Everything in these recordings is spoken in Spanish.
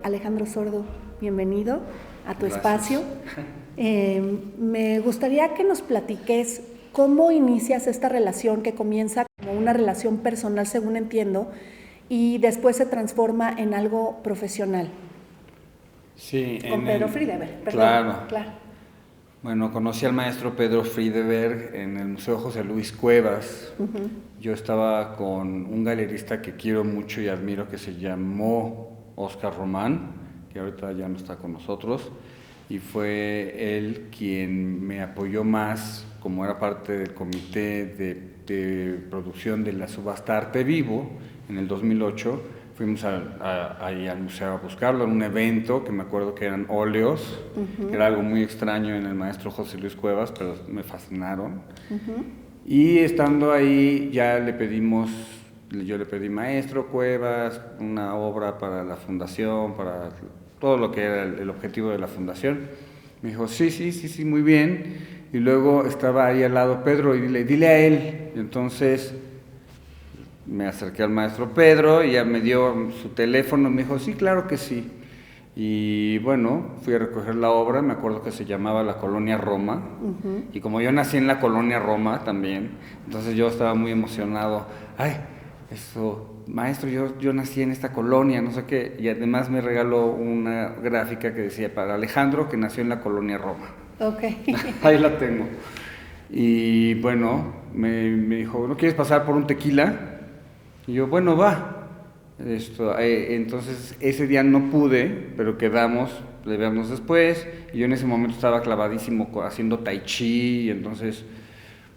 Alejandro Sordo, bienvenido a tu Gracias. espacio. Me gustaría que nos platiques cómo inicias esta relación que comienza como una relación personal, según entiendo, y después se transforma en algo profesional. Sí, Con Pedro Friedeberg, perdón. Claro. Bueno, conocí al maestro Pedro Friedeberg en el Museo José Luis Cuevas. Uh-huh. Yo estaba con un galerista que quiero mucho y admiro, que se llamó Oscar Román, que ahorita ya no está con nosotros, y fue él quien me apoyó más, como era parte del comité de producción de la subasta Arte Vivo en el 2008. Fuimos ahí al museo a buscarlo, en un evento que me acuerdo que eran óleos, que era algo muy extraño en el maestro José Luis Cuevas, pero me fascinaron. Y estando ahí ya yo le pedí, maestro Cuevas, una obra para la fundación, para todo lo que era el objetivo de la fundación. Me dijo, sí, muy bien. Y luego estaba ahí al lado Pedro y dile a él. Y entonces me acerqué al maestro Pedro y ya me dio su teléfono, me dijo, sí, claro que sí. Y bueno, fui a recoger la obra, me acuerdo que se llamaba La Colonia Roma, y como yo nací en la Colonia Roma también, entonces yo estaba muy emocionado. Ay, eso, maestro, yo nací en esta colonia, no sé qué, y además me regaló una gráfica que decía, para Alejandro, que nació en la Colonia Roma. Ok. Ahí la tengo. Y bueno, me dijo, ¿no quieres pasar por un tequila? Y yo, bueno, va. Entonces ese día no pude, pero quedamos de vernos después. Y yo en ese momento estaba clavadísimo haciendo tai chi, y entonces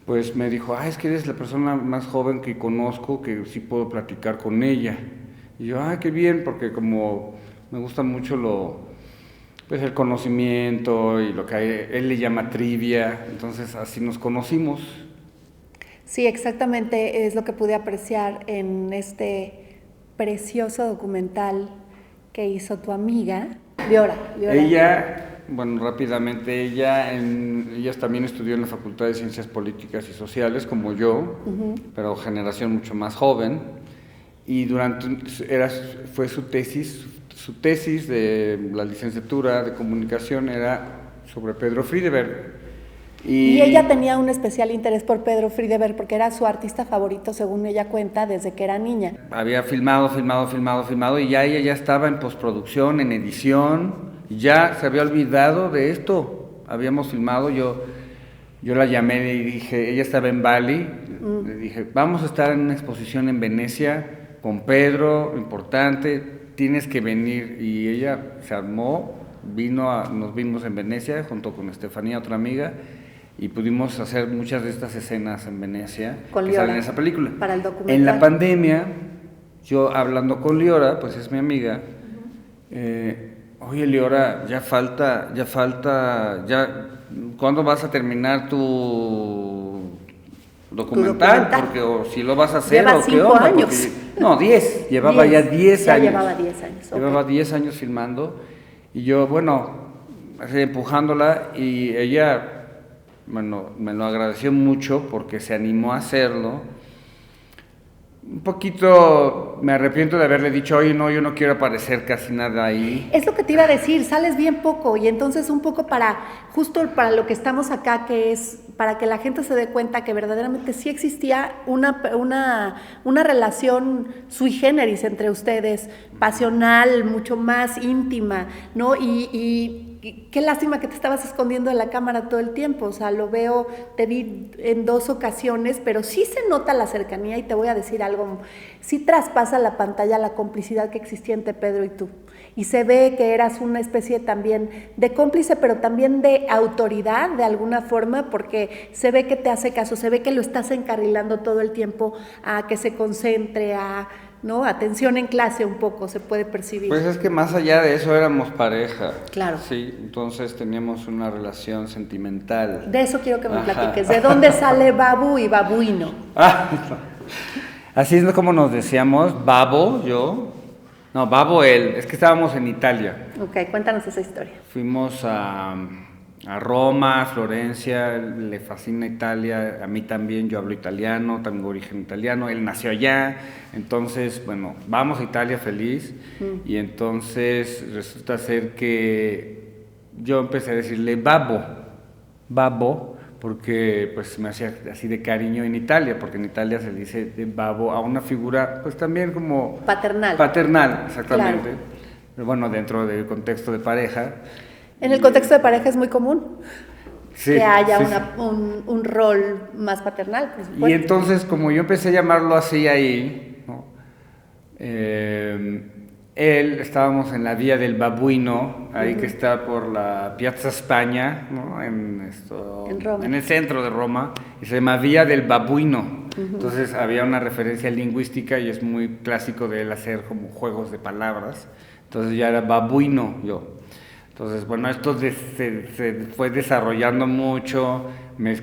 pues me dijo, es que eres la persona más joven que conozco, que sí puedo platicar con ella. Y yo, qué bien, porque como me gusta mucho pues el conocimiento y lo que él le llama trivia, entonces así nos conocimos. Sí, exactamente es lo que pude apreciar en este precioso documental que hizo tu amiga, Liora. Ella, bueno, rápidamente, ella también estudió en la Facultad de Ciencias Políticas y Sociales, como yo, pero generación mucho más joven, y fue su tesis de la licenciatura de comunicación era sobre Pedro Friedeberg. Y ella tenía un especial interés por Pedro Friedeberg porque era su artista favorito, según ella cuenta, desde que era niña. Había filmado, y ya ella ya estaba en postproducción, en edición, y ya se había olvidado de esto. Habíamos filmado, yo la llamé y dije, ella estaba en Bali, le dije, vamos a estar en una exposición en Venecia con Pedro, importante, tienes que venir. Y ella se armó, nos vimos en Venecia junto con Estefanía, otra amiga, y pudimos hacer muchas de estas escenas en Venecia que salen en esa película. Para el documental. En la pandemia, yo hablando con Liora, pues es mi amiga, oye Liora, ya falta, ¿cuándo vas a terminar tu documental? Porque o si lo vas a hacer, lleva o 5 años. No, 10, llevaba ya 10 años. Llevaba 10 años. Llevaba 10 años filmando, y yo, bueno, empujándola, y ella, bueno, me lo agradeció mucho porque se animó a hacerlo. Un poquito me arrepiento de haberle dicho, oye, no, yo no quiero aparecer casi nada ahí. Es lo que te iba a decir, sales bien poco, y entonces un poco justo para lo que estamos acá, que es para que la gente se dé cuenta que verdaderamente sí existía una relación sui generis entre ustedes, pasional, mucho más íntima, ¿no? Y qué lástima que te estabas escondiendo de la cámara todo el tiempo, o sea, te vi en 2 ocasiones, pero sí se nota la cercanía, y te voy a decir algo, sí traspasa la pantalla la complicidad que existía entre Pedro y tú, y se ve que eras una especie también de cómplice, pero también de autoridad de alguna forma, porque se ve que te hace caso, se ve que lo estás encarrilando todo el tiempo a que se concentre, ¿no? Atención en clase un poco, se puede percibir. Pues es que más allá de eso éramos pareja. Claro. Sí, entonces teníamos una relación sentimental. De eso quiero que me platiques. ¿De dónde sale Babu y Babuino? Así es como nos decíamos, Babo, yo. No, Babo él. Es que estábamos en Italia. Ok, cuéntanos esa historia. Fuimos a Roma, a Florencia, le fascina Italia, a mí también, yo hablo italiano, tengo origen italiano, él nació allá, entonces, bueno, vamos a Italia feliz, y entonces resulta ser que yo empecé a decirle babo, porque pues me hacía así de cariño en Italia, porque en Italia se le dice de babo a una figura pues también como... Paternal, exactamente. Claro. Pero bueno, dentro del contexto de pareja. En el contexto de pareja es muy común sí, que haya sí, un rol más paternal, por supuesto. Y entonces, como yo empecé a llamarlo así ahí, ¿no? Estábamos en la Vía del Babuino, ahí que está por la Piazza España, ¿no? en Roma. En el centro de Roma, y se llama Vía del Babuino. Entonces había una referencia lingüística y es muy clásico de él hacer como juegos de palabras. Entonces ya era babuino yo. Entonces, bueno, esto se fue desarrollando mucho, me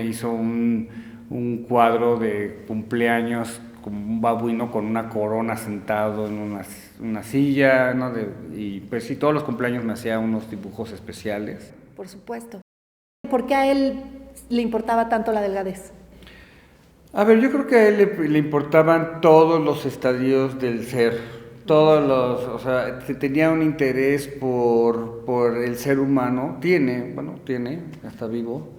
hizo un cuadro de cumpleaños como un babuino con una corona sentado en una silla, ¿no? Y pues sí, todos los cumpleaños me hacía unos dibujos especiales. Por supuesto. ¿Por qué a él le importaba tanto la delgadez? A ver, yo creo que a él le importaban todos los estadios del ser. O sea, tenía un interés por el ser humano, está vivo,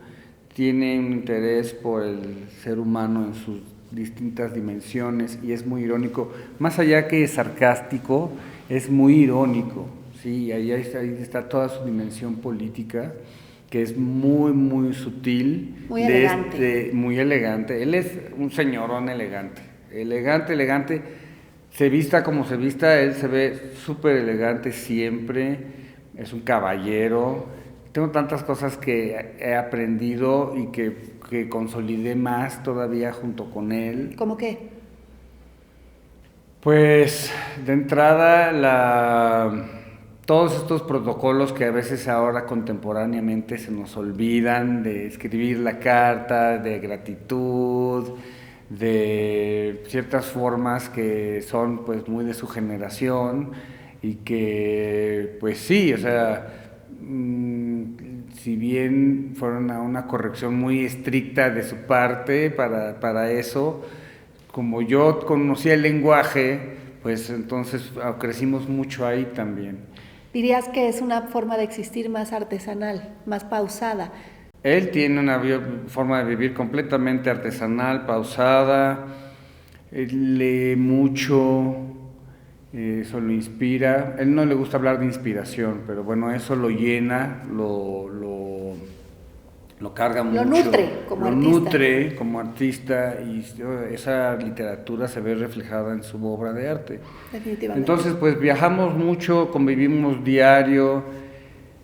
tiene un interés por el ser humano en sus distintas dimensiones y es muy irónico, más allá que sarcástico, es muy irónico, sí, ahí está toda su dimensión política, que es muy, muy sutil. Muy elegante. Muy elegante, él es un señorón elegante. Se vista como se vista, él se ve súper elegante siempre, es un caballero. Tengo tantas cosas que he aprendido y que consolidé más todavía junto con él. ¿Cómo qué? Pues, de entrada, todos estos protocolos que a veces ahora contemporáneamente se nos olvidan, de escribir la carta, de gratitud, de ciertas formas que son pues muy de su generación y que pues sí, o sea, si bien fueron a una corrección muy estricta de su parte para eso, como yo conocía el lenguaje, pues entonces crecimos mucho ahí también. ¿Dirías que es una forma de existir más artesanal, más pausada? Él tiene una forma de vivir completamente artesanal, pausada, lee mucho, eso lo inspira. Él no le gusta hablar de inspiración, pero bueno, eso lo llena, lo carga mucho. Lo nutre como artista. Lo nutre como artista y esa literatura se ve reflejada en su obra de arte. Definitivamente. Entonces, pues viajamos mucho, convivimos diario.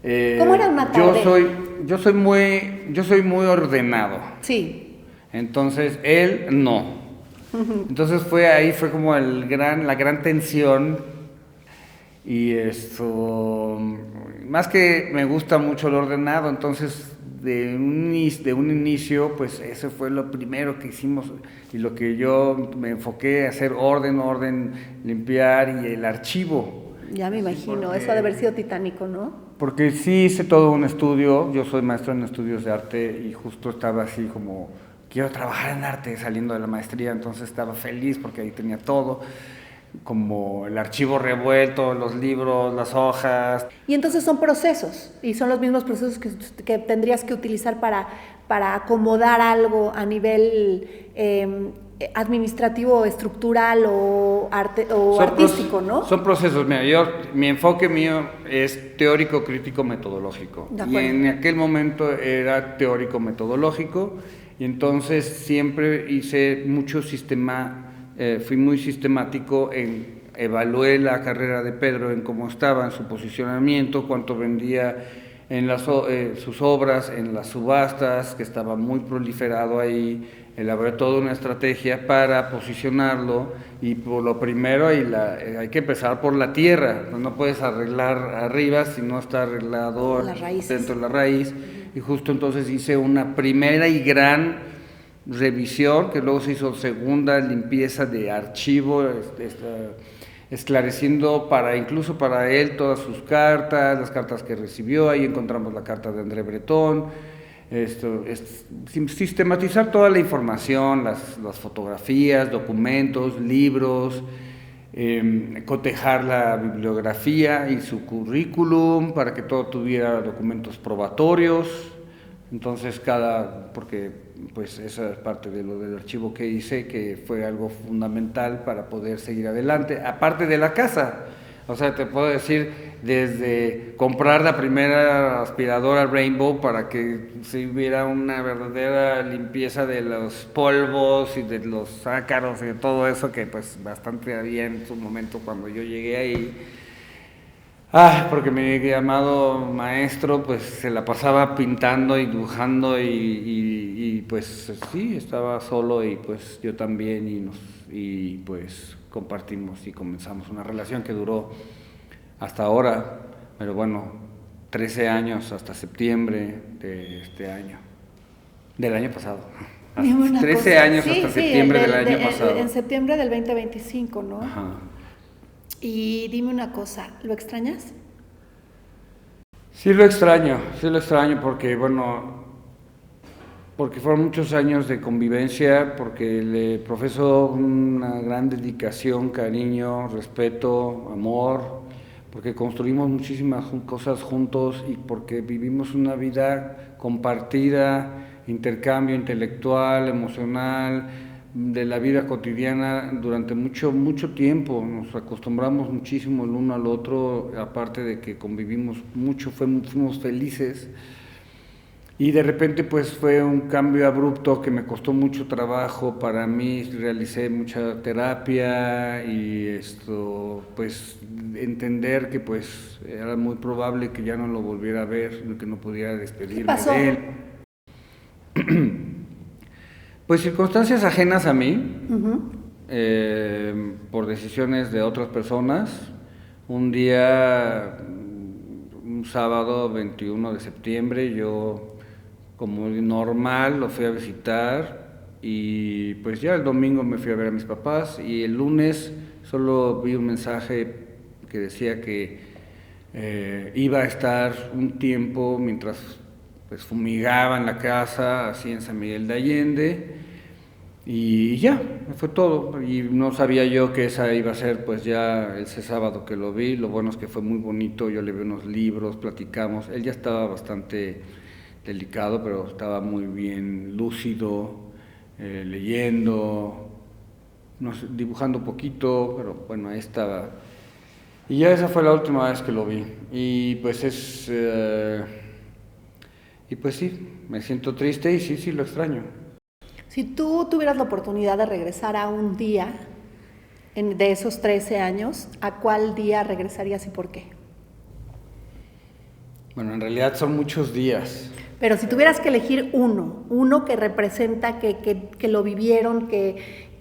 ¿Cómo era una tarde? Yo soy muy ordenado. Sí. Entonces, él no. Entonces fue como la gran tensión y esto, más que me gusta mucho lo ordenado, entonces de un inicio, pues eso fue lo primero que hicimos y lo que yo me enfoqué a hacer orden, limpiar y el archivo. Ya me imagino, eso ha de haber sido titánico, ¿no? Porque sí hice todo un estudio, yo soy maestro en estudios de arte y justo estaba así como, quiero trabajar en arte saliendo de la maestría, entonces estaba feliz porque ahí tenía todo, como el archivo revuelto, los libros, las hojas. Y entonces son procesos, y son los mismos procesos que tendrías que utilizar para acomodar algo a nivel administrativo, estructural o artístico, ¿no? Son procesos, mira, mi enfoque mío es teórico, crítico, metodológico. Y en aquel momento era teórico, metodológico, y entonces siempre hice mucho fui muy sistemático evalué la carrera de Pedro en cómo estaba, en su posicionamiento, cuánto vendía en sus obras, en las subastas, que estaba muy proliferado ahí. Elaboré toda una estrategia para posicionarlo y por lo primero hay que empezar por la tierra, no puedes arreglar arriba si no está arreglado dentro de la raíz. Y justo entonces hice una primera y gran revisión, que luego se hizo segunda limpieza de archivo, esclareciendo incluso para él todas sus cartas, las cartas que recibió. Ahí encontramos la carta de André Breton. Sistematizar toda la información, las fotografías, documentos, libros, cotejar la bibliografía y su currículum para que todo tuviera documentos probatorios. Entonces porque pues esa es parte de lo del archivo que hice, que fue algo fundamental para poder seguir adelante, aparte de la casa. O sea, te puedo decir, desde comprar la primera aspiradora Rainbow para que se hubiera una verdadera limpieza de los polvos y de los ácaros y de todo eso, que pues bastante había en su momento cuando yo llegué ahí. Porque mi amado maestro pues se la pasaba pintando y dibujando y pues sí, estaba solo y pues yo también y pues compartimos y comenzamos una relación que duró hasta ahora, pero bueno, 13 años hasta septiembre de este año, del año pasado. 13 años hasta septiembre del año pasado. En septiembre del 2025, ¿no? Ajá. Y dime una cosa, ¿lo extrañas? Sí lo extraño porque fueron muchos años de convivencia, porque le profeso una gran dedicación, cariño, respeto, amor, porque construimos muchísimas cosas juntos y porque vivimos una vida compartida, intercambio intelectual, emocional, de la vida cotidiana durante mucho tiempo. Nos acostumbramos muchísimo el uno al otro, aparte de que convivimos mucho, fuimos felices. Y de repente pues fue un cambio abrupto que me costó mucho trabajo para mí, realicé mucha terapia y pues entender que pues era muy probable que ya no lo volviera a ver, que no pudiera despedirme de él. Pues circunstancias ajenas a mí, por decisiones de otras personas. Un día, un sábado 21 de septiembre, yo como normal lo fui a visitar y pues ya el domingo me fui a ver a mis papás y el lunes solo vi un mensaje que decía que iba a estar un tiempo mientras pues fumigaba en la casa, así en San Miguel de Allende, y ya, fue todo. Y no sabía yo que esa iba a ser pues ya ese sábado que lo vi. Lo bueno es que fue muy bonito, yo le vi unos libros, platicamos, él ya estaba bastante delicado, pero estaba muy bien lúcido, leyendo, dibujando un poquito, pero bueno, ahí estaba. Y ya esa fue la última vez que lo vi, y pues y pues sí, me siento triste y sí lo extraño. Si tú tuvieras la oportunidad de regresar a un día de esos 13 años, ¿a cuál día regresarías y por qué? Bueno, en realidad son muchos días. Pero si tuvieras que elegir uno que representa, que lo vivieron, que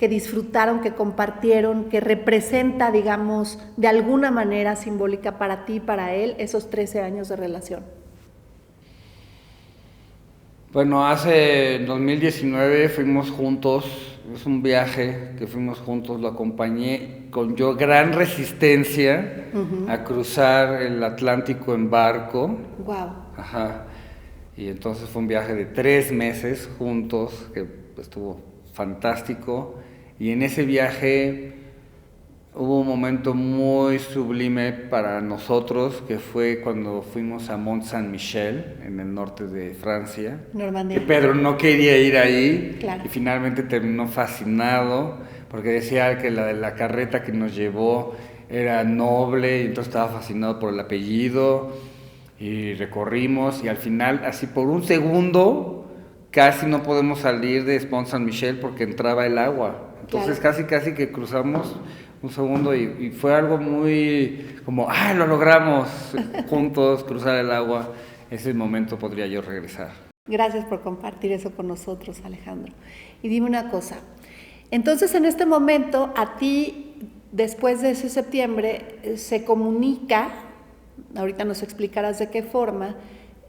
disfrutaron, que compartieron, que representa, digamos, de alguna manera simbólica para ti, para él, esos 13 años de relación. Bueno, en 2019 fuimos juntos, es un viaje que fuimos juntos, lo acompañé con gran resistencia a cruzar el Atlántico en barco. Wow. Ajá. Y entonces fue un viaje de 3 meses juntos, que estuvo fantástico. Y en ese viaje hubo un momento muy sublime para nosotros, que fue cuando fuimos a Mont Saint-Michel, en el norte de Francia. Normandía. Que Pedro no quería ir ahí, claro. Y finalmente terminó fascinado, porque decía que la carreta que nos llevó era noble, y entonces estaba fascinado por el apellido, y recorrimos, y al final, así por un segundo, casi no podemos salir de Mont Saint-Michel porque entraba el agua. Entonces claro. casi que cruzamos un segundo y fue algo muy como, lo logramos juntos, cruzar el agua. Ese momento podría yo regresar. Gracias por compartir eso con nosotros, Alejandro. Y dime una cosa, entonces en este momento a ti, después de ese septiembre, se comunica, ahorita nos explicarás de qué forma,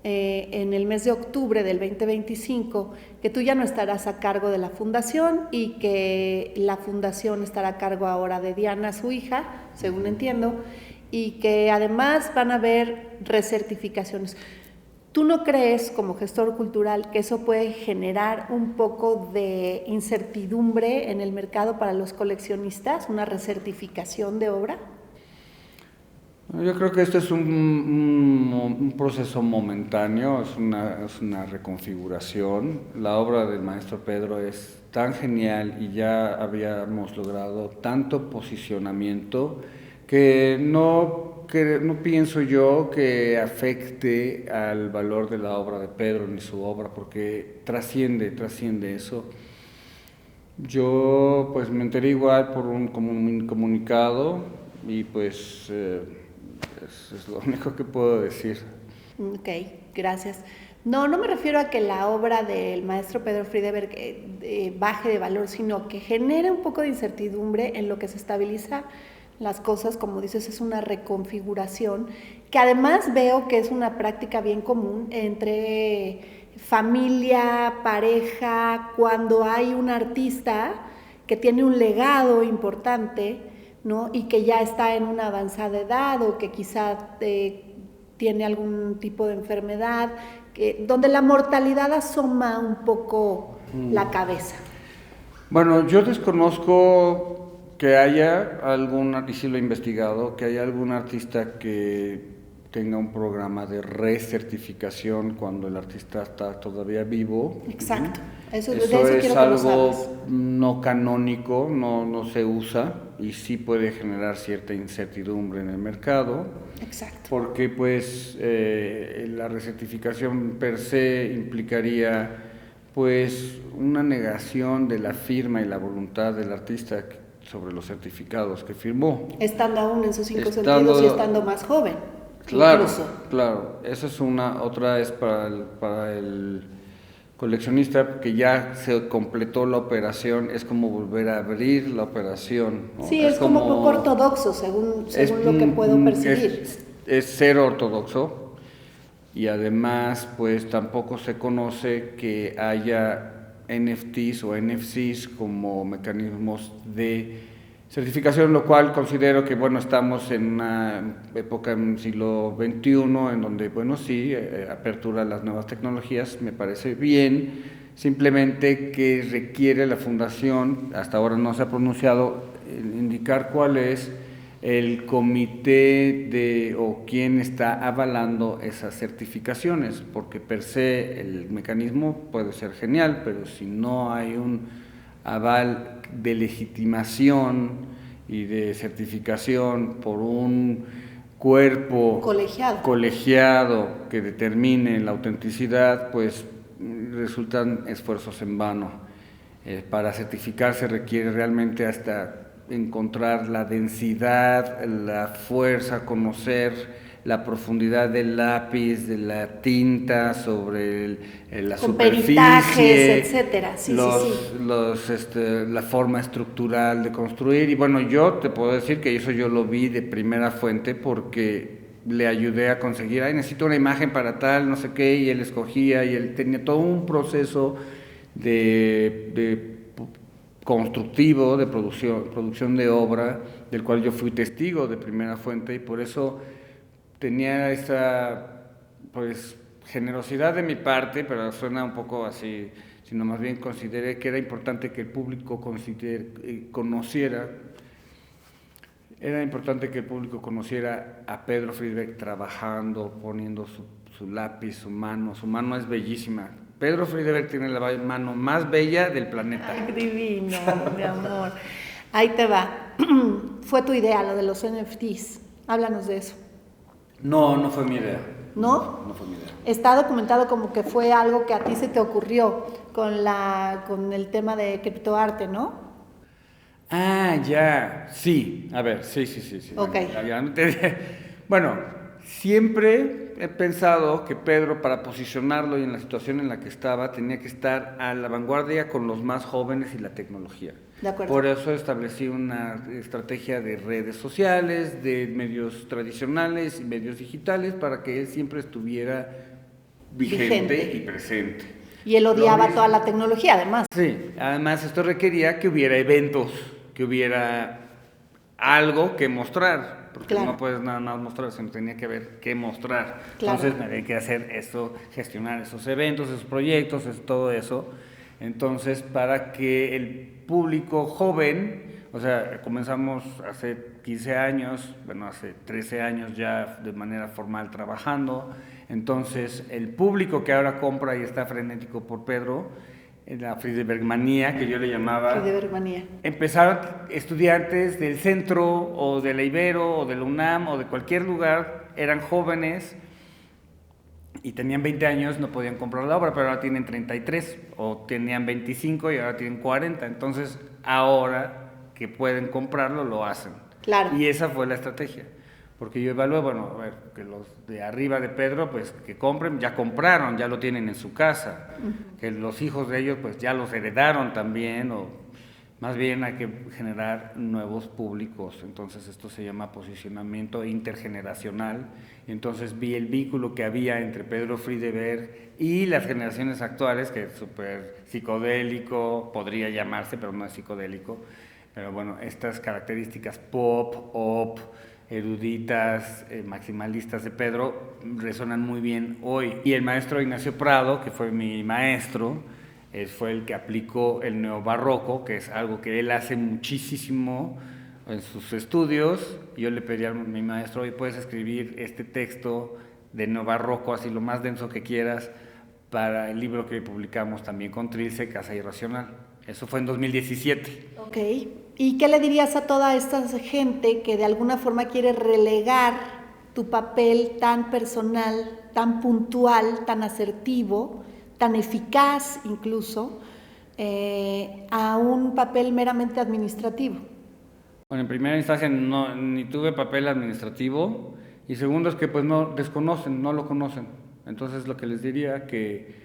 en el mes de octubre del 2025 que tú ya no estarás a cargo de la fundación y que la fundación estará a cargo ahora de Diana, su hija, según entiendo, y que además van a haber recertificaciones. ¿Tú no crees, como gestor cultural, que eso puede generar un poco de incertidumbre en el mercado para los coleccionistas, una recertificación de obra? Yo creo que este es un proceso momentáneo, es una reconfiguración. La obra del maestro Pedro es tan genial y ya habíamos logrado tanto posicionamiento que no pienso yo que afecte al valor de la obra de Pedro ni su obra, porque trasciende eso. Yo pues me enteré igual por un comunicado y pues es lo único que puedo decir. Ok, gracias. No me refiero a que la obra del maestro Pedro Friedeberg baje de valor, sino que genere un poco de incertidumbre en lo que se estabiliza las cosas. Como dices, es una reconfiguración, que además veo que es una práctica bien común entre familia, pareja, cuando hay un artista que tiene un legado importante, ¿no? Y que ya está en una avanzada edad o que quizá tiene algún tipo de enfermedad, donde la mortalidad asoma un poco la cabeza. Bueno, yo desconozco que haya y sí lo he investigado, que haya algún artista que tenga un programa de recertificación cuando el artista está todavía vivo. Exacto. Eso es algo no canónico, no se usa y sí puede generar cierta incertidumbre en el mercado. Exacto. Porque pues la recertificación per se implicaría pues una negación de la firma y la voluntad del artista sobre los certificados que firmó. Estando aún en sus 5 sentidos y estando más joven. Claro, claro. Esa es otra es para el coleccionista que ya se completó la operación, es como volver a abrir la operación, ¿no? Sí, es como poco ortodoxo, según lo que puedo percibir. Es cero ortodoxo y además pues tampoco se conoce que haya NFTs o NFCs como mecanismos de certificación, lo cual considero que bueno, estamos en una época en el siglo XXI en donde bueno, sí, apertura a las nuevas tecnologías, me parece bien, simplemente que requiere la fundación, hasta ahora no se ha pronunciado, indicar cuál es el comité o quién está avalando esas certificaciones, porque per se el mecanismo puede ser genial, pero si no hay un aval de legitimación y de certificación por un cuerpo colegiado que determine la autenticidad, pues resultan esfuerzos en vano. Para certificar se requiere realmente hasta encontrar la densidad, la fuerza, conocer la profundidad del lápiz, de la tinta sobre la con superficie, peritajes, etcétera. La forma estructural de construir. Y bueno, yo te puedo decir que eso yo lo vi de primera fuente porque le ayudé a conseguir, necesito una imagen para tal, no sé qué, y él escogía, y él tenía todo un proceso de constructivo, de producción de obra, del cual yo fui testigo de primera fuente, y por eso tenía esa pues generosidad de mi parte, pero suena un poco así, sino más bien consideré que era importante que el público conociera a Pedro Friedeberg trabajando, poniendo su lápiz, su mano es bellísima. Pedro Friedeberg tiene la mano más bella del planeta. Ay, divino, mi amor. Ahí te va. Fue tu idea, lo de los NFTs. Háblanos de eso. No fue mi idea. ¿No? No fue mi idea. Está documentado como que fue algo que a ti se te ocurrió con el tema de criptoarte, ¿no? Ah, ya. Sí. A ver, sí. Ok. Bueno, siempre he pensado que Pedro, para posicionarlo y en la situación en la que estaba, tenía que estar a la vanguardia con los más jóvenes y la tecnología. De acuerdo. Por eso establecí una estrategia de redes sociales, de medios tradicionales y medios digitales, para que él siempre estuviera vigente y presente. Y él odiaba toda la tecnología, además. Sí, además esto requería que hubiera eventos, que hubiera algo que mostrar, porque no puedes nada más mostrar, sino tenía que haber qué mostrar. Entonces me había que hacer esto, gestionar esos eventos, esos proyectos, todo eso. Entonces, para que el público joven, o sea, comenzamos hace 15 años, bueno, hace 13 años ya de manera formal trabajando. Entonces, el público que ahora compra y está frenético por Pedro, la Friedbergmanía, que yo le llamaba. Friedbergmanía. Empezaron estudiantes del centro o de la Ibero o de la UNAM o de cualquier lugar, eran jóvenes y tenían 20 años, no podían comprar la obra, pero ahora tienen 33, o tenían 25 y ahora tienen 40. Entonces, ahora que pueden comprarlo, lo hacen. Claro. Y esa fue la estrategia. Porque yo evalué, bueno, a ver, que los de arriba de Pedro, pues que compren, ya compraron, ya lo tienen en su casa. Que los hijos de ellos, pues ya los heredaron también, o más bien hay que generar nuevos públicos. Entonces esto se llama posicionamiento intergeneracional. Entonces vi el vínculo que había entre Pedro Friedeberg y las generaciones actuales, que es súper psicodélico, podría llamarse, pero no es psicodélico. Pero bueno, estas características pop, eruditas, maximalistas de Pedro resonan muy bien hoy. Y el maestro Ignacio Prado, que fue mi maestro, fue el que aplicó el neobarroco, que es algo que él hace muchísimo en sus estudios. Yo le pedí a mi maestro, oye, puedes escribir este texto de neobarroco, así lo más denso que quieras, para el libro que publicamos también con Trilce, Casa Irracional. Eso fue en 2017. Ok. ¿Y qué le dirías a toda esta gente que de alguna forma quiere relegar tu papel tan personal, tan puntual, tan asertivo, tan eficaz incluso, a un papel meramente administrativo? Bueno, en primera instancia ni tuve papel administrativo, y segundo es que pues no lo conocen. Entonces lo que les diría que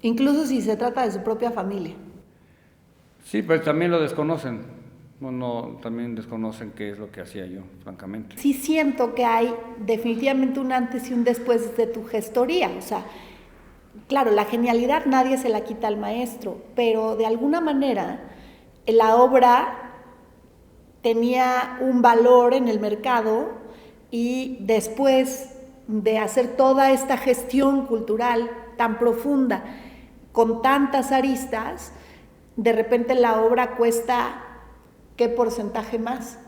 incluso si se trata de su propia familia. Sí, pues también lo desconocen. También desconocen qué es lo que hacía yo, francamente. Sí siento que hay definitivamente un antes y un después de tu gestoría. O sea, claro, la genialidad nadie se la quita al maestro, pero de alguna manera la obra tenía un valor en el mercado, y después de hacer toda esta gestión cultural tan profunda, con tantas aristas, de repente la obra cuesta, ¿qué porcentaje más?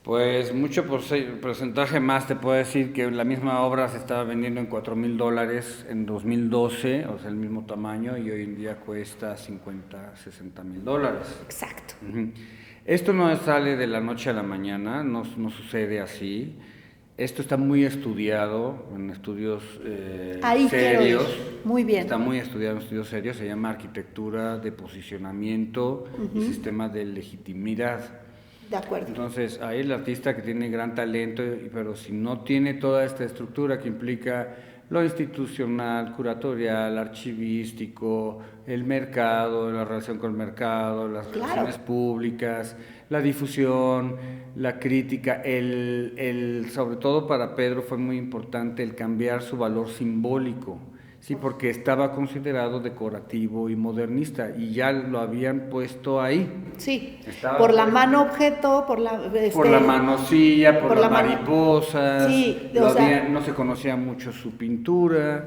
Pues mucho porcentaje más. Te puedo decir que la misma obra se estaba vendiendo en $4,000 en 2012, o sea, el mismo tamaño, y hoy en día cuesta $50,000-$60,000. Exacto. Esto no sale de la noche a la mañana, no sucede así. Esto está muy estudiado en estudios serios. Muy bien. Está muy estudiado en estudios serios, se llama arquitectura de posicionamiento y sistema de legitimidad. De acuerdo. Entonces, ahí el artista que tiene gran talento, pero si no tiene toda esta estructura que implica lo institucional, curatorial, archivístico, el mercado, la relación con el mercado, las relaciones públicas, la difusión, la crítica, sobre todo para Pedro fue muy importante el cambiar su valor simbólico, sí, porque estaba considerado decorativo y modernista, y ya lo habían puesto ahí. Sí, por la mano objeto, por la manosilla, por la mariposa. Sí, no se conocía mucho su pintura.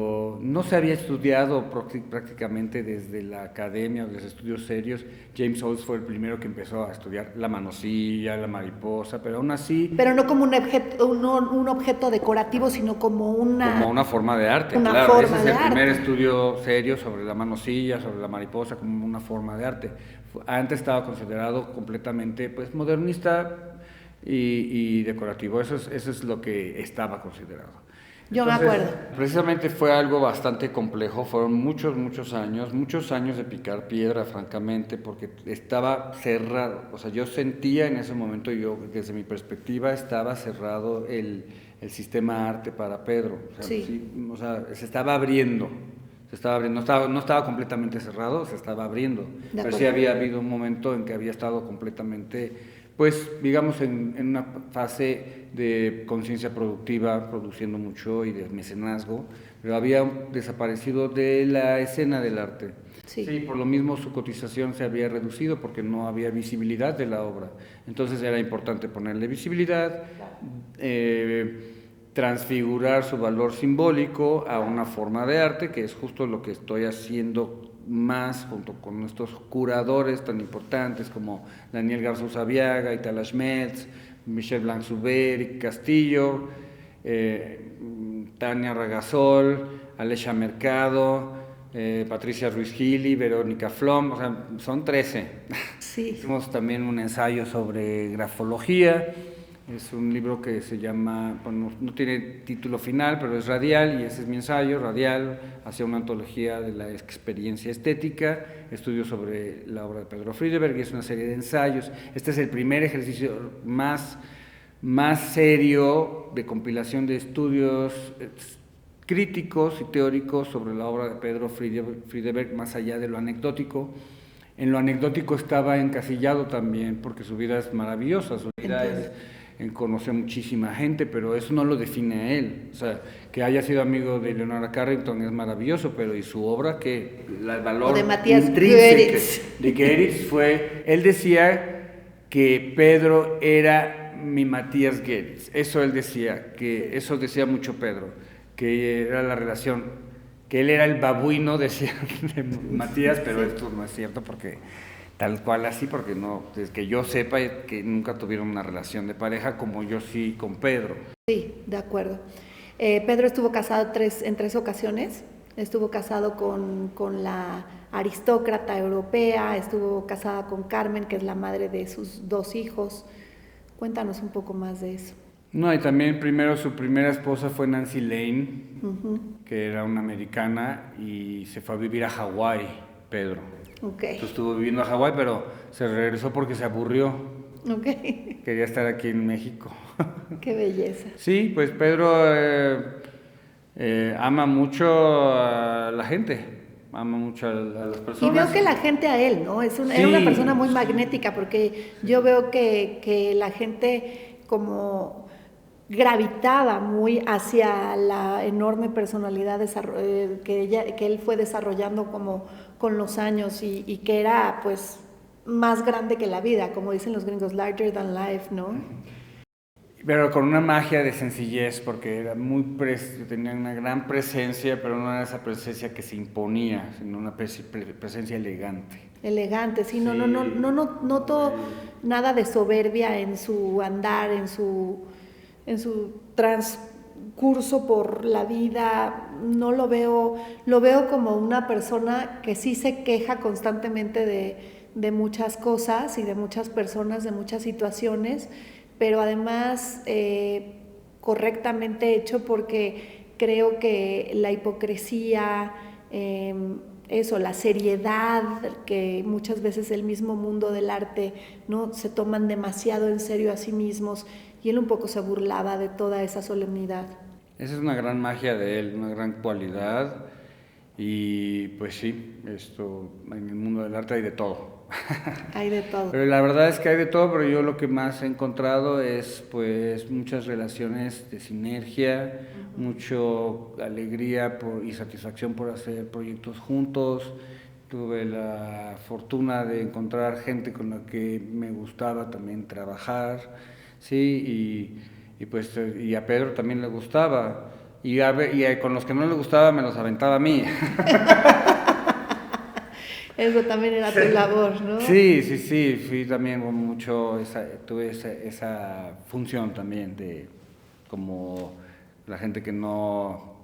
No se había estudiado prácticamente desde la academia o desde estudios serios. James Olds fue el primero que empezó a estudiar la manosilla, la mariposa, pero aún así... Pero no como un objeto decorativo, sino como una forma de arte, claro. Ese es el primer estudio serio sobre la manosilla, sobre la mariposa, como una forma de arte. Antes estaba considerado completamente pues modernista y decorativo. Eso es lo que estaba considerado. Yo me acuerdo. Precisamente fue algo bastante complejo, fueron muchos años de picar piedra, francamente, porque estaba cerrado. O sea, yo sentía en ese momento, desde mi perspectiva, estaba cerrado el sistema arte para Pedro. O sea, se estaba abriendo. No estaba completamente cerrado, se estaba abriendo. Pero sí había habido un momento en que había estado completamente pues digamos en una fase de conciencia productiva, produciendo mucho y de mecenazgo, pero había desaparecido de la escena del arte. Sí. Sí, por lo mismo su cotización se había reducido porque no había visibilidad de la obra. Entonces era importante ponerle visibilidad, transfigurar su valor simbólico a una forma de arte, que es justo lo que estoy haciendo más junto con estos curadores tan importantes como Daniel Garza Usabiaga, Itala Schmetz, Michel Blanc-Suber, Castillo, Tania Ragasol, Alesha Mercado, Patricia Ruiz Gili, Verónica Flom, o sea, son 13. Sí. Hicimos también un ensayo sobre grafología. Es un libro que se llama, bueno, no tiene título final, pero es Radial, y ese es mi ensayo, Radial, hacia una antología de la experiencia estética, estudio sobre la obra de Pedro Friedeberg, y es una serie de ensayos. Este es el primer ejercicio más serio de compilación de estudios críticos y teóricos sobre la obra de Pedro Friedeberg, más allá de lo anecdótico. En lo anecdótico estaba encasillado también, porque su vida es maravillosa, su vida conoce muchísima gente, pero eso no lo define a él. O sea, que haya sido amigo de Leonora Carrington es maravilloso, pero ¿y su obra qué? El valor de Matías intrínseco de Geritz fue, él decía que Pedro era mi Matías Geritz, eso él decía, que eso decía mucho Pedro, que era la relación, que él era el babuino, decía, de Matías, pero esto no es cierto porque tal cual así, porque no, desde que yo sepa que nunca tuvieron una relación de pareja como yo sí con Pedro. Sí, de acuerdo. Pedro estuvo casado en 3 ocasiones. Estuvo casado con la aristócrata europea, estuvo casada con Carmen, que es la madre de sus 2 hijos. Cuéntanos un poco más de eso. No, y también primero su primera esposa fue Nancy Lane, que era una americana, y se fue a vivir a Hawái, Pedro. Okay. Entonces estuvo viviendo a Hawái, pero se regresó porque se aburrió. Okay. Quería estar aquí en México. Qué belleza. Sí, pues Pedro ama mucho a la gente, ama mucho a las personas. Y veo que la gente a él, ¿no? Era una persona muy magnética, porque yo veo que la gente como gravitaba muy hacia la enorme personalidad que él fue desarrollando como con los años y que era pues más grande que la vida, como dicen los gringos, larger than life, ¿no? Pero con una magia de sencillez, porque era tenía una gran presencia, pero no era esa presencia que se imponía, sino una presencia elegante. Elegante, sí, no noto nada de soberbia en su andar, en su transcurso por la vida. No lo veo como una persona que sí se queja constantemente de muchas cosas y de muchas personas, de muchas situaciones, pero además correctamente hecho, porque creo que la hipocresía, la seriedad, que muchas veces el mismo mundo del arte, ¿no?, se toman demasiado en serio a sí mismos, y él un poco se burlaba de toda esa solemnidad. Esa es una gran magia de él, una gran cualidad, y pues sí, en el mundo del arte hay de todo. Hay de todo. Pero la verdad es que hay de todo, pero yo lo que más he encontrado es pues muchas relaciones de sinergia, mucho alegría y satisfacción por hacer proyectos juntos. Tuve la fortuna de encontrar gente con la que me gustaba también trabajar, sí, y a Pedro también le gustaba, y con los que no le gustaba me los aventaba a mí. Eso también era tu labor, ¿no? Sí, fui también mucho, tuve esa función también de como la gente que él no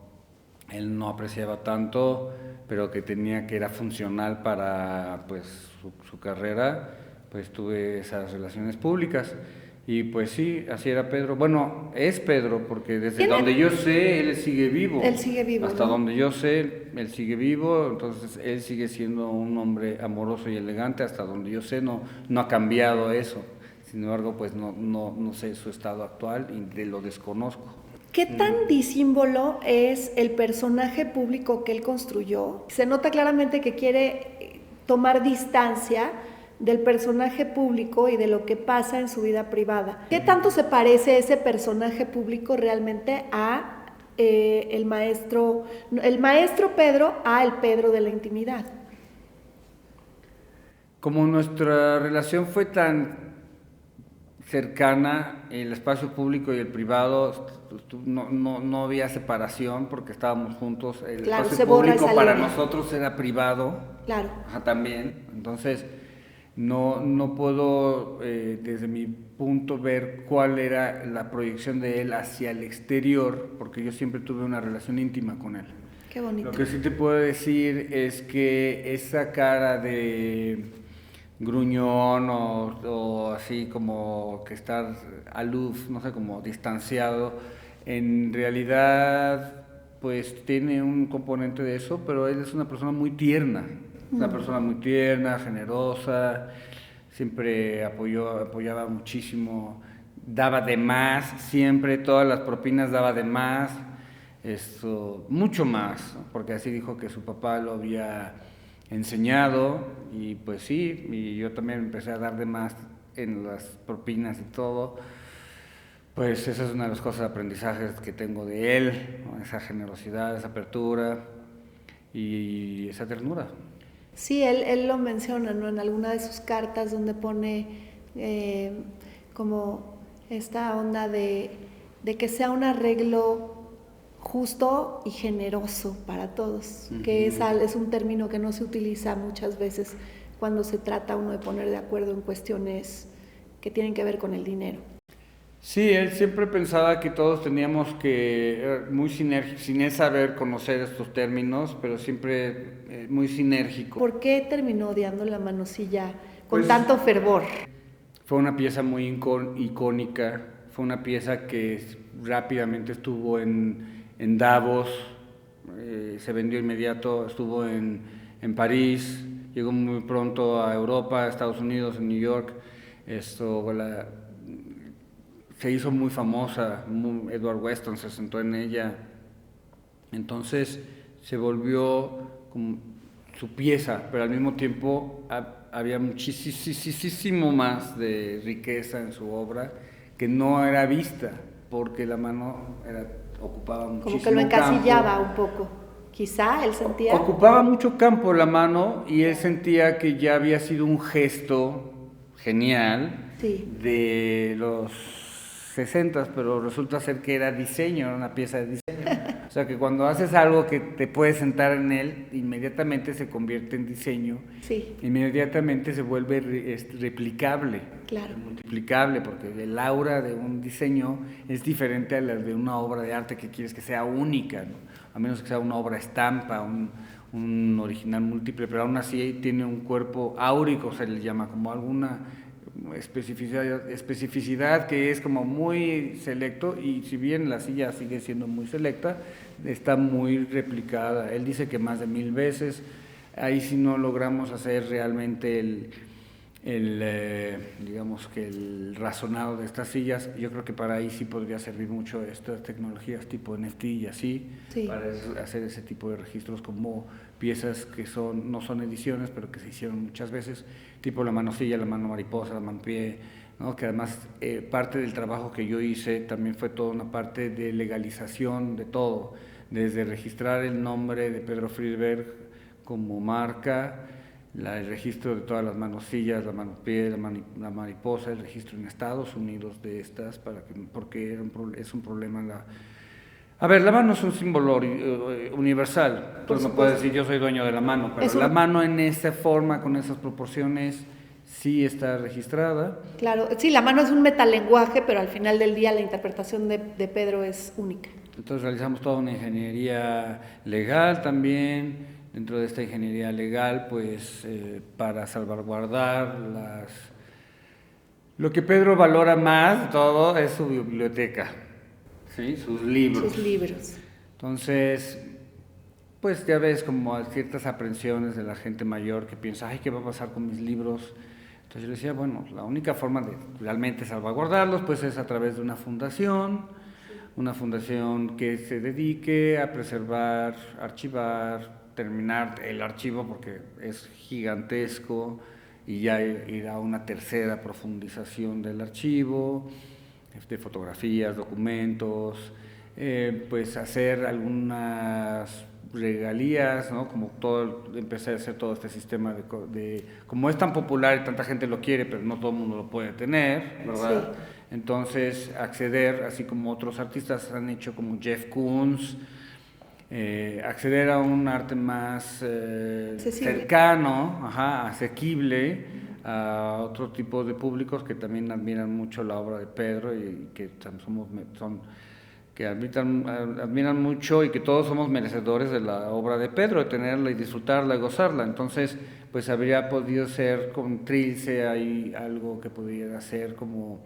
apreciaba tanto, pero que era funcional para pues su carrera, pues tuve esas relaciones públicas. Y pues sí, así era Pedro. Bueno, es Pedro, porque desde donde yo sé, él sigue vivo. Él sigue vivo. Hasta ¿no? donde yo sé, él sigue vivo, entonces él sigue siendo un hombre amoroso y elegante. Hasta donde yo sé, no ha cambiado eso. Sin embargo, pues no sé su estado actual y lo desconozco. ¿Qué tan disímbolo es el personaje público que él construyó? Se nota claramente que quiere tomar distancia del personaje público y de lo que pasa en su vida privada. ¿Qué tanto se parece ese personaje público realmente a el maestro Pedro a el Pedro de la intimidad? Como nuestra relación fue tan cercana, el espacio público y el privado, no había separación porque estábamos juntos. El claro, espacio público para nosotros era privado, claro, también. Entonces no puedo desde mi punto ver cuál era la proyección de él hacia el exterior, porque yo siempre tuve una relación íntima con él. Qué bonito. Lo que sí te puedo decir es que esa cara de gruñón o así como que estar aloof, no sé, como distanciado, en realidad pues tiene un componente de eso, pero él es una persona muy tierna, una persona muy tierna, generosa, siempre apoyaba muchísimo, daba de más, siempre todas las propinas daba de más, mucho más, porque así dijo que su papá lo había enseñado y pues sí, y yo también empecé a dar de más en las propinas y todo. Pues esa es una de las cosas de aprendizajes que tengo de él, ¿no? Esa generosidad, esa apertura y esa ternura. Sí, él lo menciona, ¿no? En alguna de sus cartas donde pone como esta onda de que sea un arreglo justo y generoso para todos, que es un término que no se utiliza muchas veces cuando se trata uno de poner de acuerdo en cuestiones que tienen que ver con el dinero. Sí, él siempre pensaba que todos teníamos que, muy sinérgico, sin él saber conocer estos términos, pero siempre muy sinérgico. ¿Por qué terminó odiando la manosilla con tanto fervor? Fue una pieza muy icónica, fue una pieza que rápidamente estuvo en Davos, se vendió inmediato, estuvo en París, llegó muy pronto a Europa, a Estados Unidos, en New York. Se hizo muy famosa, Edward Weston se sentó en ella, entonces se volvió como su pieza, pero al mismo tiempo había muchísimo más de riqueza en su obra que no era vista, porque la mano ocupaba muchísimo campo. Como que lo encasillaba un poco, quizá él sentía. Ocupaba mucho campo la mano y él sentía que ya había sido un gesto genial de los 60, pero resulta ser que era diseño, era una pieza de diseño. O sea que cuando haces algo que te puedes sentar en él, inmediatamente se convierte en diseño, inmediatamente se vuelve replicable, multiplicable, porque el aura de un diseño es diferente a la de una obra de arte que quieres que sea única, ¿no? A menos que sea una obra estampa, un original múltiple, pero aún así tiene un cuerpo áurico, se le llama, como alguna especificidad que es como muy selecto, y si bien la silla sigue siendo muy selecta, está muy replicada. Él dice que más de 1000 veces. Ahí sí no logramos hacer realmente digamos que el razonado de estas sillas. Yo creo que para ahí sí podría servir mucho estas tecnologías tipo NFT y así, para hacer ese tipo de registros como piezas que no son ediciones, pero que se hicieron muchas veces, tipo la manosilla, la mano mariposa, la mano pie, ¿no? Que además parte del trabajo que yo hice también fue toda una parte de legalización de todo, desde registrar el nombre de Pedro Friedberg como marca, el registro de todas las manosillas, la mano pie, la mariposa, el registro en Estados Unidos de estas, porque es un problema la mano es un símbolo universal, entonces no puedes decir yo soy dueño de la mano, pero la mano en esa forma, con esas proporciones, sí está registrada. Claro, sí, la mano es un metalenguaje, pero al final del día la interpretación de Pedro es única. Entonces realizamos toda una ingeniería legal también. Dentro de esta ingeniería legal, pues para salvaguardar lo que Pedro valora más de todo es su biblioteca, ¿sí? Sus libros. Entonces, pues ya ves como ciertas aprensiones de la gente mayor que piensa, ay, ¿qué va a pasar con mis libros? Entonces yo le decía, bueno, la única forma de realmente salvaguardarlos pues es a través de una fundación que se dedique a preservar, archivar, terminar el archivo porque es gigantesco, y ya ir a una tercera profundización del archivo, de fotografías, documentos, pues hacer algunas regalías, ¿no? Como empecé a hacer todo este sistema como es tan popular y tanta gente lo quiere, pero no todo el mundo lo puede tener, ¿verdad? Sí. Entonces acceder, así como otros artistas han hecho como Jeff Koons, acceder a un arte más cercano, asequible a otro tipo de públicos que también admiran mucho la obra de Pedro y que que admiran mucho y que todos somos merecedores de la obra de Pedro, de tenerla y disfrutarla y gozarla. Entonces, pues habría podido ser con Trilce ahí algo que pudiera ser como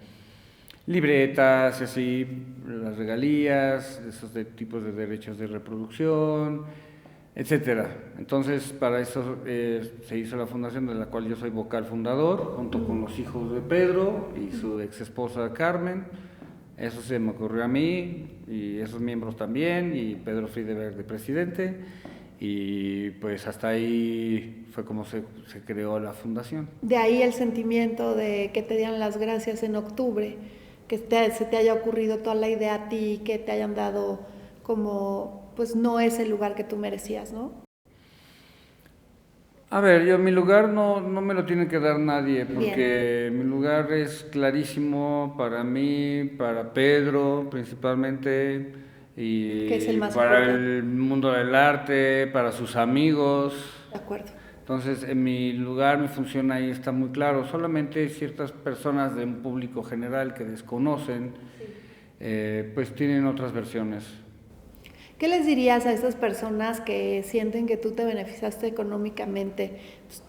libretas, así, las regalías, esos tipos de derechos de reproducción, etcétera. Entonces, para eso se hizo la fundación, de la cual yo soy vocal fundador, junto con los hijos de Pedro y su ex esposa Carmen. Eso se me ocurrió a mí y esos miembros también, y Pedro Friedeberg de presidente, y pues hasta ahí fue como se creó la fundación. De ahí el sentimiento de que te dieran las gracias en octubre, que se te haya ocurrido toda la idea a ti, que te hayan dado como, pues no es el lugar que tú merecías, ¿no? A ver, mi lugar no me lo tiene que dar nadie, porque Bien. Mi lugar es clarísimo para mí, para Pedro principalmente, y que es el más para importante. El mundo del arte, para sus amigos. De acuerdo. Entonces, en mi lugar, mi función ahí está muy claro. Solamente ciertas personas de un público general que desconocen, pues tienen otras versiones. ¿Qué les dirías a esas personas que sienten que tú te beneficiaste económicamente? Pues,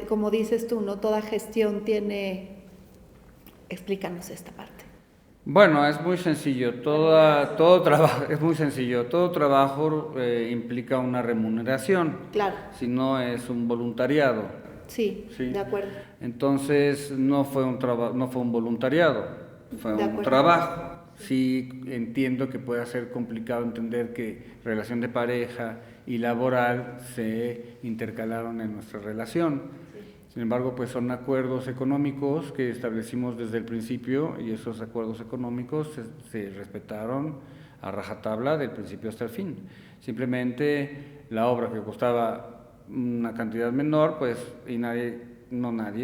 como dices tú, ¿no? Toda gestión tiene... Explícanos esta parte. Bueno, es muy sencillo. Todo trabajo es muy sencillo. Todo trabajo implica una remuneración. Claro. Si no es un voluntariado. Sí, de acuerdo. Entonces no fue un voluntariado, fue un trabajo. Sí entiendo que puede ser complicado entender que relación de pareja y laboral se intercalaron en nuestra relación. Sin embargo, pues son acuerdos económicos que establecimos desde el principio, y esos acuerdos económicos se respetaron a rajatabla del principio hasta el fin. Simplemente la obra que costaba una cantidad menor, pues,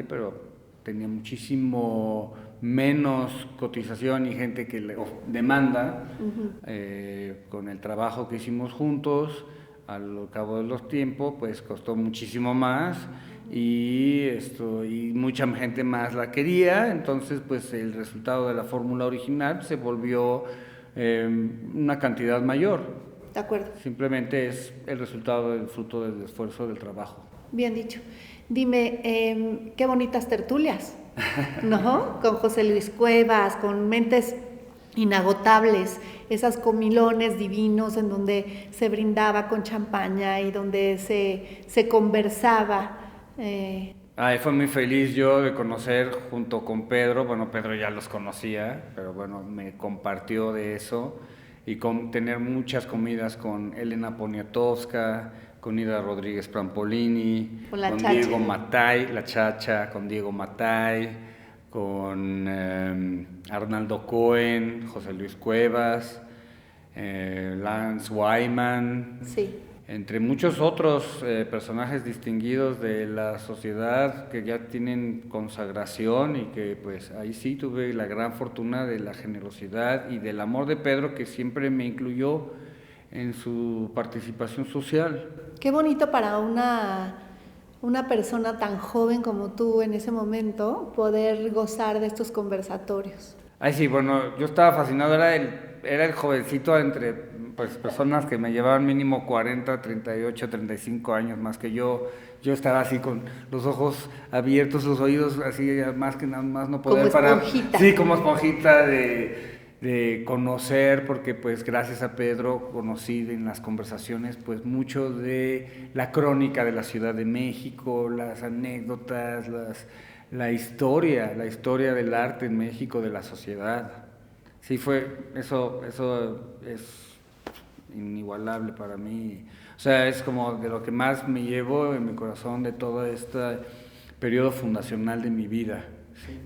pero tenía muchísimo menos cotización y gente que le demanda, con el trabajo que hicimos juntos, al cabo de los tiempos, pues costó muchísimo más, y mucha gente más la quería. Entonces, pues el resultado de la fórmula original se volvió una cantidad mayor. De acuerdo. Simplemente es el resultado del fruto del esfuerzo del trabajo. Bien dicho. Dime, qué bonitas tertulias, ¿no? Con José Luis Cuevas, con mentes inagotables, esas comilones divinos en donde se brindaba con champaña y donde se conversaba. Fue muy feliz yo de conocer junto con Pedro. Bueno, Pedro ya los conocía, pero bueno, me compartió de eso, y tener muchas comidas con Elena Poniatowska, con Ida Rodríguez Prampolini, con Diego Matay, la Chacha, con Diego Matay, con Arnaldo Cohen, José Luis Cuevas, Lance Wyman, sí, entre muchos otros personajes distinguidos de la sociedad que ya tienen consagración, y que pues ahí sí tuve la gran fortuna de la generosidad y del amor de Pedro, que siempre me incluyó en su participación social. Qué bonito para una persona tan joven como tú en ese momento poder gozar de estos conversatorios. Ay, sí, bueno, yo estaba fascinado, era el jovencito entre pues personas que me llevaban mínimo 40, 38, 35 años más que yo. Yo estaba así con los ojos abiertos, los oídos así, más que nada más no poder parar. Como esponjita. Sí, como esponjita de conocer, porque pues gracias a Pedro conocí en las conversaciones pues mucho de la crónica de la Ciudad de México, las anécdotas, la historia del arte en México, de la sociedad. Sí, eso es inigualable para mí. O sea, es como de lo que más me llevo en mi corazón, de todo este periodo fundacional de mi vida.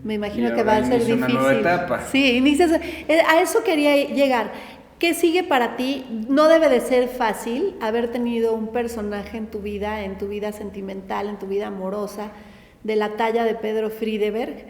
Me imagino que va a ser difícil. Una nueva etapa. Sí, inicias, a eso quería llegar. ¿Qué sigue para ti? No debe de ser fácil haber tenido un personaje en tu vida sentimental, en tu vida amorosa, de la talla de Pedro Friedeberg.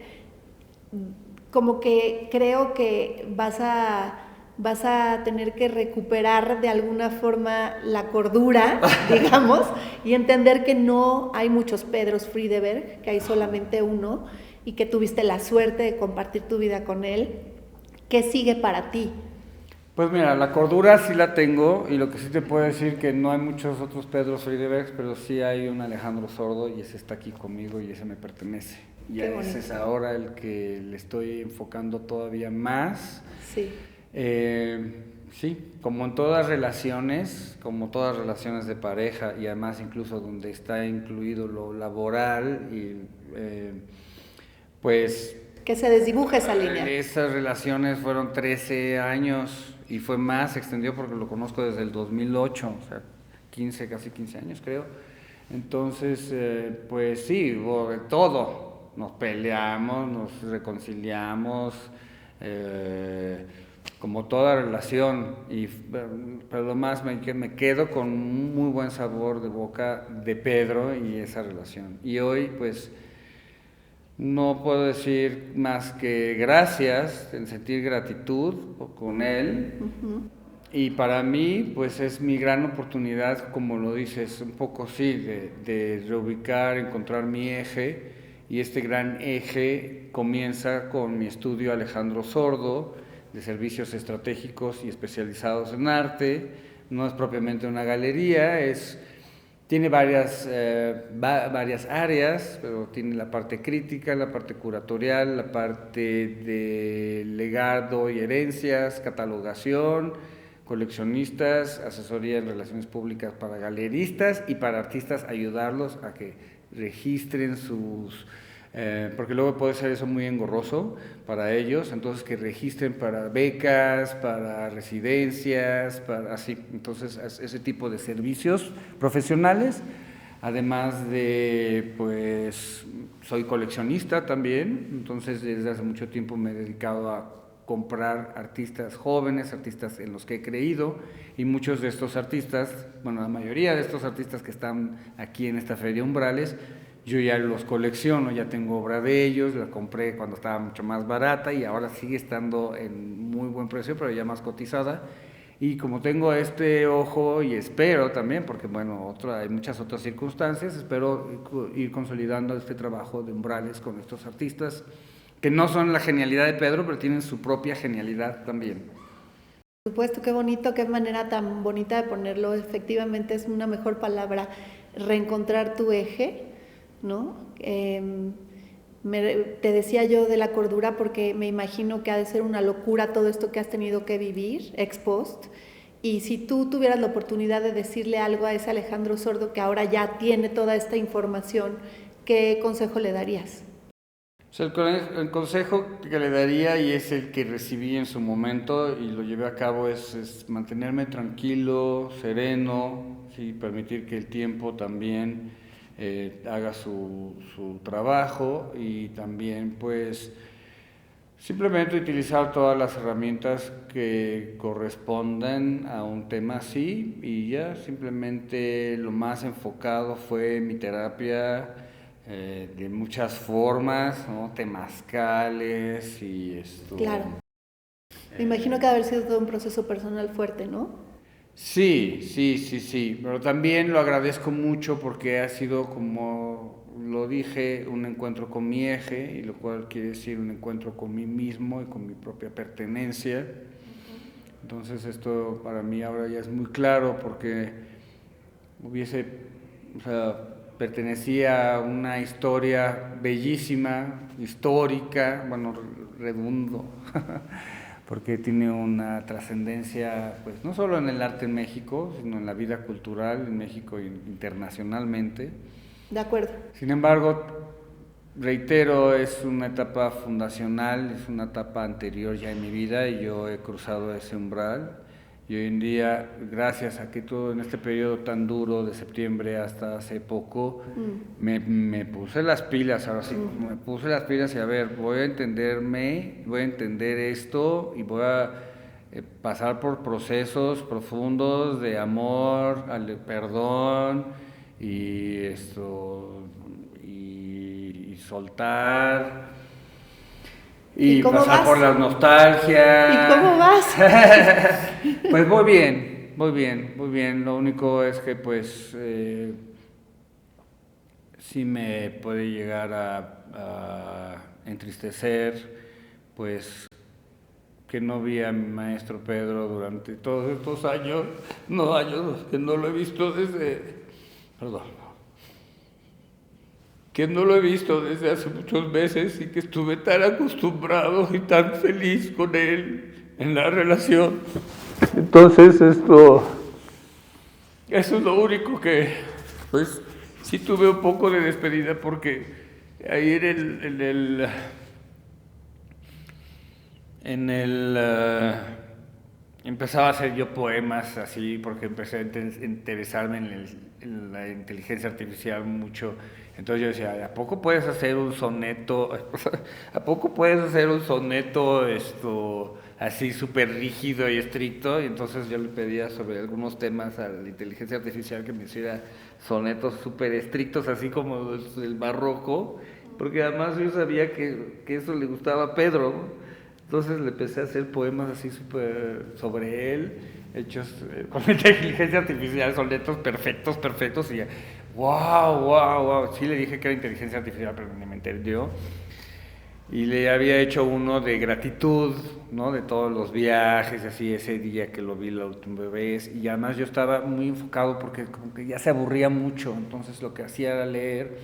Como que creo que vas a tener que recuperar de alguna forma la cordura, digamos, y entender que no hay muchos Pedros Friedeberg, que hay solamente uno, y que tuviste la suerte de compartir tu vida con él. ¿Qué sigue para ti? Pues mira, la cordura sí la tengo, y lo que sí te puedo decir que no hay muchos otros Pedro Friedeberg, pero sí hay un Alejandro Sordo, y ese está aquí conmigo y ese me pertenece. Y ese es ahora el que le estoy enfocando todavía más. Sí. Sí, como en todas relaciones, como todas relaciones de pareja, y además incluso donde está incluido lo laboral, y pues... Que se desdibuje esa línea. Esas relaciones fueron 13 años y fue más, se extendió porque lo conozco desde el 2008, o sea, casi 15 años creo. Entonces, pues sí, hubo de todo. Nos peleamos, nos reconciliamos, como toda relación, pero lo más me quedo con un muy buen sabor de boca de Pedro y esa relación. Y hoy, pues, no puedo decir más que gracias, en sentir gratitud con él. Uh-huh. Y para mí, pues es mi gran oportunidad, como lo dices, un poco sí, de reubicar, encontrar mi eje. Y este gran eje comienza con mi estudio Alejandro Sordo, de servicios estratégicos y especializados en arte. No es propiamente una galería, tiene varias áreas, pero tiene la parte crítica, la parte curatorial, la parte de legado y herencias, catalogación, coleccionistas, asesoría en relaciones públicas para galeristas y para artistas, ayudarlos a que registren sus... porque luego puede ser eso muy engorroso para ellos, entonces que registren para becas, para residencias, para así, entonces ese tipo de servicios profesionales, además de, pues, soy coleccionista también, entonces desde hace mucho tiempo me he dedicado a comprar artistas jóvenes, artistas en los que he creído, y muchos de estos artistas, bueno, la mayoría de estos artistas que están aquí en esta Feria Umbrales, yo ya los colecciono, ya tengo obra de ellos, la compré cuando estaba mucho más barata y ahora sigue estando en muy buen precio, pero ya más cotizada. Y como tengo este ojo y espero también, porque bueno, hay muchas otras circunstancias, espero ir consolidando este trabajo de Umbrales con estos artistas, que no son la genialidad de Pedro, pero tienen su propia genialidad también. Por supuesto, qué bonito, qué manera tan bonita de ponerlo. Efectivamente es una mejor palabra, reencontrar tu eje, ¿no? Te decía yo de la cordura porque me imagino que ha de ser una locura todo esto que has tenido que vivir ex post, y si tú tuvieras la oportunidad de decirle algo a ese Alejandro Sordo que ahora ya tiene toda esta información, ¿qué consejo le darías? O sea, el consejo que le daría, y es el que recibí en su momento y lo llevé a cabo, es mantenerme tranquilo, sereno, ¿sí? Permitir que el tiempo también haga su trabajo, y también pues simplemente utilizar todas las herramientas que correspondan a un tema así, y ya simplemente lo más enfocado fue mi terapia de muchas formas, ¿no? Temazcales y esto. Claro. Me imagino que ha de haber sido todo un proceso personal fuerte, ¿no? Sí, pero también lo agradezco mucho porque ha sido, como lo dije, un encuentro con mi eje, y lo cual quiere decir un encuentro con mí mismo y con mi propia pertenencia. Entonces esto para mí ahora ya es muy claro, porque pertenecía a una historia bellísima, histórica, bueno, redundo, porque tiene una trascendencia, pues no solo en el arte en México, sino en la vida cultural en México e internacionalmente. De acuerdo. Sin embargo, reitero, es una etapa fundacional, es una etapa anterior ya en mi vida, y yo he cruzado ese umbral, Y hoy en día, gracias a que todo en este periodo tan duro de septiembre hasta hace poco, me puse las pilas, ahora sí, me puse las pilas y a ver, voy a entenderme, voy a entender esto y voy a pasar por procesos profundos de amor, perdón y y soltar. Y pasar por las nostalgias. ¿Y cómo vas? Pues muy bien, muy bien, muy bien. Lo único es que pues sí me puede llegar a entristecer, pues que no vi a mi maestro Pedro durante todos estos años, que no lo he visto que no lo he visto desde hace muchos meses y que estuve tan acostumbrado y tan feliz con él en la relación. Entonces eso es lo único que, pues, sí tuve un poco de despedida porque ahí empezaba a hacer yo poemas así porque empecé a interesarme en la inteligencia artificial mucho. Entonces yo decía, ¿a poco puedes hacer un soneto? ¿A poco puedes hacer un soneto así súper rígido y estricto? Y entonces yo le pedía sobre algunos temas a la inteligencia artificial que me hiciera sonetos súper estrictos, así como el barroco, porque además yo sabía que eso le gustaba a Pedro, ¿no? Entonces le empecé a hacer poemas así súper sobre él, hechos con inteligencia artificial, sonetos perfectos, y wow. Sí le dije que era inteligencia artificial, pero ni me entendió. Y le había hecho uno de gratitud, ¿no? De todos los viajes, así, ese día que lo vi la última vez. Y además yo estaba muy enfocado porque como que ya se aburría mucho, entonces lo que hacía era leer.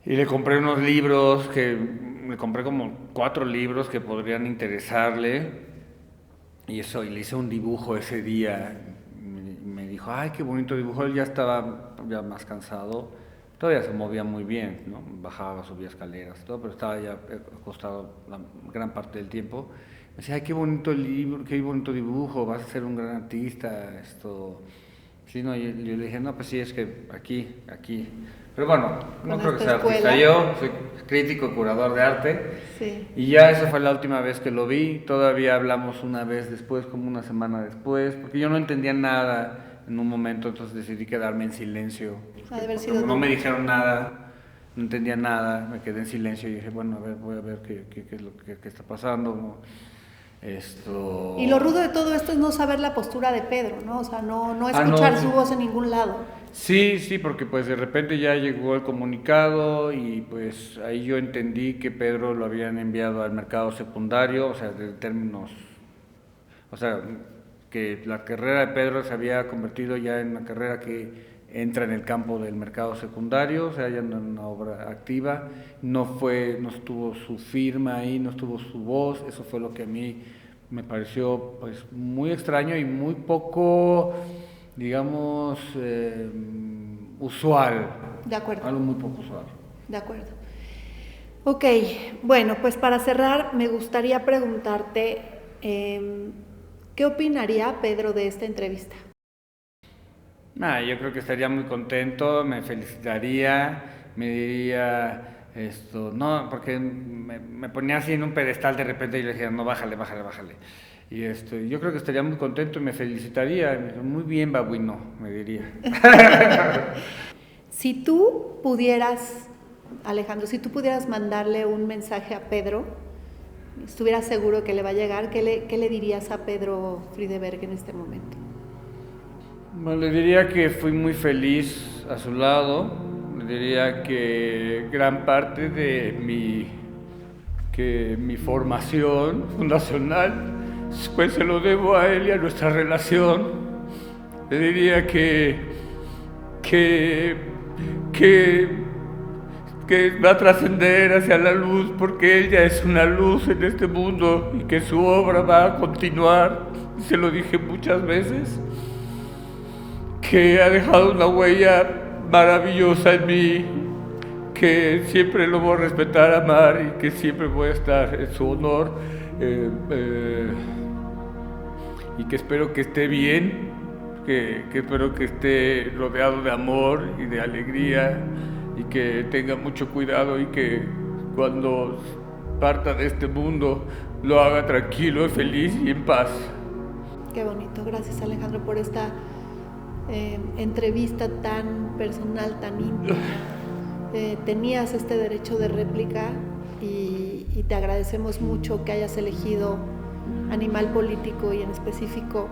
Y le compré unos libros, me compré como 4 libros que podrían interesarle. Y le hice un dibujo ese día. Me dijo, ay, qué bonito dibujo. Él ya estaba más cansado. Todavía se movía muy bien, ¿no? Bajaba, subía escaleras, todo, pero estaba ya acostado la gran parte del tiempo. Me decía, ay, qué bonito libro, qué bonito dibujo, vas a ser un gran artista, Sí, no, yo le dije, no, pues sí, es que aquí. Pero bueno, no creo que sea artista. Yo soy crítico, curador de arte. Sí. Y ya esa fue la última vez que lo vi. Todavía hablamos una vez después, como una semana después, porque yo no entendía nada en un momento, entonces decidí quedarme en silencio. Ha de haber sido No me dijeron nada, no entendía nada, me quedé en silencio y dije, bueno, voy a ver qué es lo que está pasando, ¿no? Y lo rudo de todo esto es no saber la postura de Pedro, ¿no? O sea, no escuchar su voz en ningún lado. Sí, porque pues de repente ya llegó el comunicado y pues ahí yo entendí que Pedro lo habían enviado al mercado secundario, o sea, de términos, o sea, que la carrera de Pedro se había convertido ya en una carrera que entra en el campo del mercado secundario, o sea, ya en una obra activa, no estuvo su firma ahí, no estuvo su voz, eso fue lo que a mí me pareció pues muy extraño y muy poco, digamos, usual. De acuerdo. Algo muy poco usual. De acuerdo. Ok, bueno, pues para cerrar me gustaría preguntarte, ¿qué opinaría Pedro de esta entrevista? Yo creo que estaría muy contento, me felicitaría, me diría no, porque me ponía así en un pedestal de repente y le decía, no, bájale. Y yo creo que estaría muy contento y me felicitaría, y me dijo, muy bien, babuino, me diría. Si tú pudieras, Alejandro, si tú pudieras mandarle un mensaje a Pedro, estuvieras seguro que le va a llegar, ¿qué le dirías a Pedro Friedberg en este momento? Bueno, le diría que fui muy feliz a su lado, le diría que gran parte de mi formación fundacional, pues se lo debo a él y a nuestra relación. Le diría que va a trascender hacia la luz porque él ya es una luz en este mundo y que su obra va a continuar. Se lo dije muchas veces. Que ha dejado una huella maravillosa en mí, que siempre lo voy a respetar, amar y que siempre voy a estar en su honor. y que espero que esté bien, que espero que esté rodeado de amor y de alegría y que tenga mucho cuidado y que cuando parta de este mundo lo haga tranquilo, feliz y en paz. Qué bonito. Gracias, Alejandro, por esta entrevista tan personal, tan íntima. Tenías este derecho de réplica y te agradecemos mucho que hayas elegido Animal Político y en específico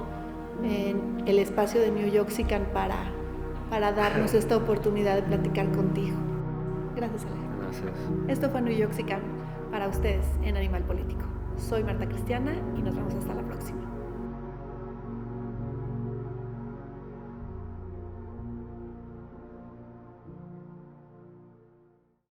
en el espacio de New Yoxican para darnos esta oportunidad de platicar contigo. Gracias, Alejandro. Gracias. Esto fue New Yoxican para ustedes en Animal Político. Soy Marta Cristiana y nos vemos hasta la próxima.